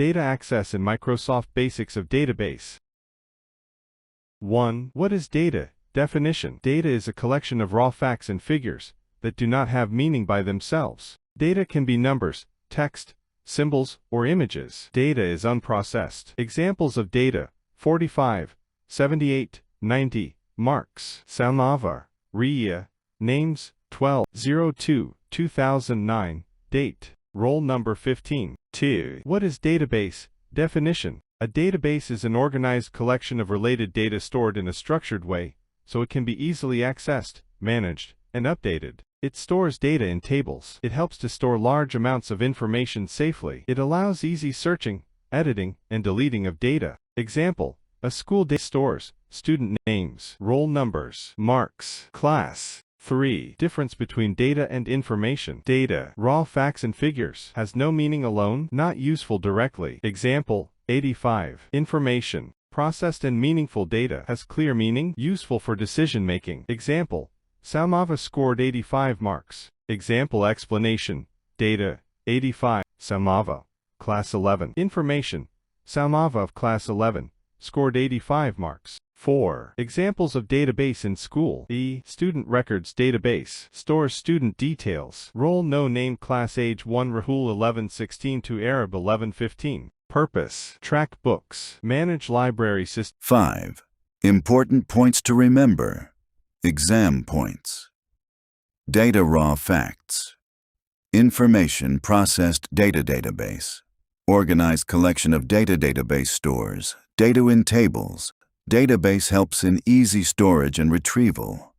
Data access in Microsoft Basics of Database. 1. What is data? Definition. Data is a collection of raw facts and figures that do not have meaning by themselves. Data can be numbers, text, symbols, or images. Data is unprocessed. Examples of data: 45, 78, 90. Marks: Salmava, Ria. Names: 12/02, 2009. Date: roll number 15. 2. What is database? Definition. A database is an organized collection of related data stored in a structured way, so it can be easily accessed, managed, and updated. It stores data in tables. It helps to store large amounts of information safely. It allows easy searching, editing, and deleting of data. Example: a school data stores student names, roll numbers, marks, class. 3. Difference between data and information. Data, raw facts and figures, has no meaning alone, not useful directly. Example: 85. Information, processed and meaningful data, has clear meaning, useful for decision making. Example: Salmava scored 85 marks. Example explanation: data, 85, Salmava, class 11. Information: Salmava of class 11, scored 85 marks. 4. Examples of database in school. Student records database stores student details. Roll no name, class age 1, Rahul 1116 to Arab 1115. Purpose: track books, manage library system. 5. Important points to remember. Exam points. Data raw facts. Information processed data database. Organized collection of data database stores. Data in tables. Database helps in easy storage and retrieval.